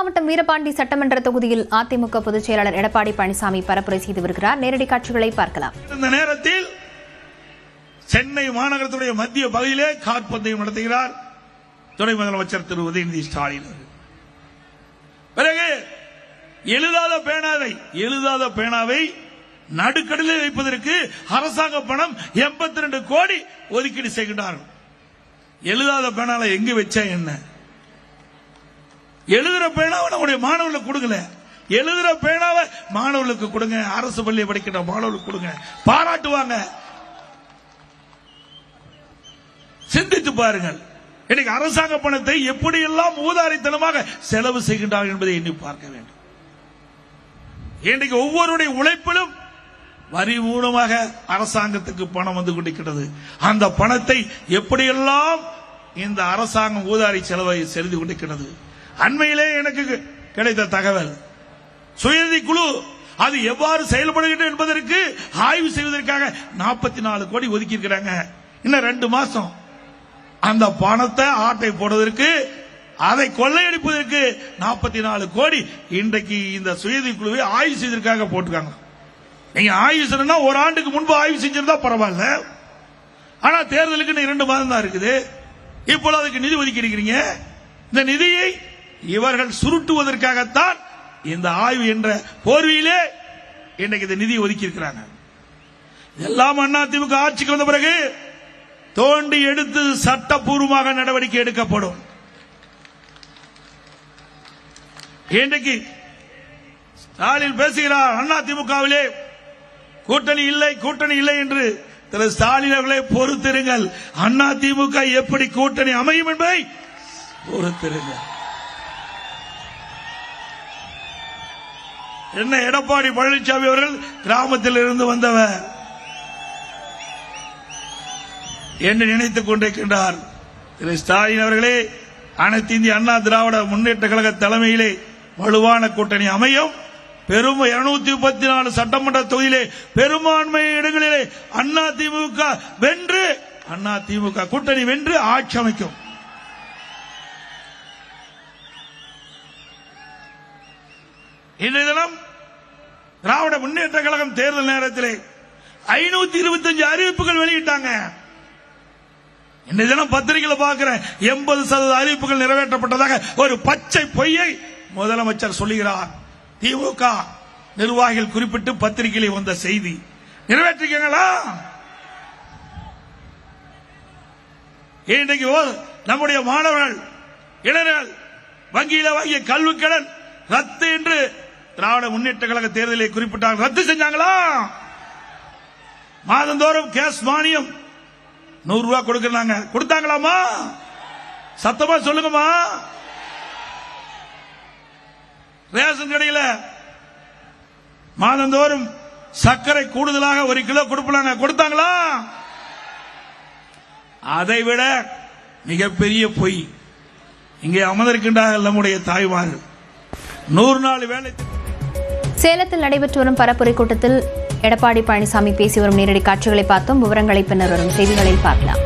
மாவட்டம் வீரபாண்டி சட்டமன்ற தொகுதியில் அதிமுக பொதுச் செயலாளர் எடப்பாடி பழனிசாமி பரப்புரை செய்து வருகிறார். நேரடி காட்சிகளை பார்க்கலாம். இந்த நேரத்தில் சென்னை மாநகரத்துடைய மத்திய பகுதியிலே காற்பந்தயம் நடத்துகிறார் துணை முதலமைச்சர் திரு உதயநிதி ஸ்டாலின். பிறகு எழுதாத பேனாவை நடுக்கடலில் வைப்பதற்கு அரசாங்க பணம் 82 கோடி ஒதுக்கீடு செய்கின்றார்கள். எழுதாத பேனால எங்க வச்சா என்ன? எழுதுற பேனாவை நம்முடைய மாணவர்களுக்கு கொடுக்கல. எழுதுற பேனாவை மாணவர்களுக்கு கொடுங்க, அரசு பள்ளியை படிக்கிற மாணவர்களுக்கு கொடுங்க, பாராட்டுவாங்க. சிந்தித்து பாருங்கள், இன்னைக்கு அரசாங்க பணத்தை எப்படியெல்லாம் ஊதாரித்தனமாக செலவு செய்கின்றார்கள் என்பதை எண்ணி பார்க்க வேண்டும். இன்றைக்கு ஒவ்வொருடைய உழைப்பிலும் வரி மூலமாக அரசாங்கத்துக்கு பணம் வந்து கொண்டிருக்கிறது. அந்த பணத்தை எப்படியெல்லாம் இந்த அரசாங்கம் ஊதாரி செலவை செய்து கொண்டிருக்கிறது. அண்மையிலே எனக்கு கிடைத்த தகவல், சுயநிதி குழு அது எவ்வாறு செயல்படுகிறது என்பதற்கு ஆய்வு செய்வதற்காக 44 கோடி ஒதுக்கி இருக்கிறாங்க. இன்னும் 2 மாசம் அந்த பணத்தை ஆட்டை போடுவதற்கு, அதை கொள்ளையடிப்பதற்கு 44 கோடி இன்றைக்கு இந்த சுயநிதி குழுவை ஆய்வு செய்வதற்காக போட்டிருக்காங்க. நீங்க ஆய்வு செய்யணும்னா ஒரு ஆண்டுக்கு முன்பு ஆய்வு செஞ்சிருந்தா பரவாயில்ல. ஆனா தேர்தலுக்கு 2 மாதம் தான் இருக்குது. இப்போது அதுக்கு நிதி ஒதுக்கி இருக்கிறீங்க. இந்த நிதியை இவர்கள் சுருட்டுவதற்காகத்தான் இந்த ஆய்வு என்ற போர்வையிலே இன்றைக்கு இந்த நிதியை ஒதுக்கி இருக்கிறாங்க. எல்லாம் அதிமுக ஆட்சிக்கு வந்த பிறகு தோண்டி எடுத்து சட்டப்பூர்வமாக நடவடிக்கை எடுக்கப்படும். இன்றைக்கு ஸ்டாலின் பேசுகிறார், அதிமுகவிலே கூட்டணி இல்லை என்று. திரு ஸ்டாலின் அவர்களை பொறுத்திருங்கள், அதிமுக எப்படி கூட்டணி அமையும் என்பதை பொறுத்திருங்கள். என்ன எடப்பாடி பழனிசாமி அவர்கள் கிராமத்தில் இருந்து வந்தவர் என்று நினைத்துக் கொண்டிருக்கின்றார். திரு ஸ்டாலின் அவர்களே, அனைத்து இந்திய அண்ணா திராவிட முன்னேற்ற கழக தலைமையிலே வலுவான கூட்டணி அமையும். பெரும் 234 சட்டமன்ற தொகுதியிலே பெரும்பான்மை இடங்களிலே அதிமுக வென்று, அதிமுக கூட்டணி வென்று ஆட்சி அமைக்கும். இன்றைய தினம் திராவிட முன்னேற்ற கழகம் தேர்தல் நேரத்தில் 525 அறிவிப்புகள் வெளியிட்டாங்க. இன்றைய தினம் பத்திரிகையில் பார்க்கிறேன், 80% அறிவிப்புகள் நிறைவேற்றப்பட்டதாக ஒரு பச்சை பொய்யை முதலமைச்சர் சொல்லுகிறார். திமுக நிர்வாகிகள் குறிப்பிட்டு பத்திரிகையில் வந்த செய்தி நிறைவேற்றிக்கீங்களா? இன்றைக்கு நம்முடைய மாணவர்கள், இளைஞர்கள் வங்கியில வாங்கிய கல்வி கடன் ரத்து என்று திராவிட முன்னேற்ற கழக தேர்தலில் குறிப்பிட்டாங்க. ரத்து செஞ்சாங்களா? மாதந்தோறும் கேஸ் மானியம் 100 ரூபாய் கொடுக்கிறாங்க, கொடுத்தாங்களாமா? சத்தமா சொல்லுங்கம்மா. ரேஷன் கடையில் மாதந்தோறும் சர்க்கரை கூடுதலாக 1 கிலோ கொடுப்பாங்க, கொடுத்தாங்களா? அதைவிட மிகப்பெரிய பொய் இங்கே அமர்ந்திருக்கின்றார்கள் நம்முடைய தாய்மார்கள். 100 நாள் வேலை. சேலத்தில் நடைபெற்று வரும் பரப்புரை கூட்டத்தில் எடப்பாடி பழனிசாமி பேசி வரும் நேரடி காட்சிகளை பார்த்தோம். விவரங்களை பின்னர் வரும் செய்திகளில் பார்க்கலாம்.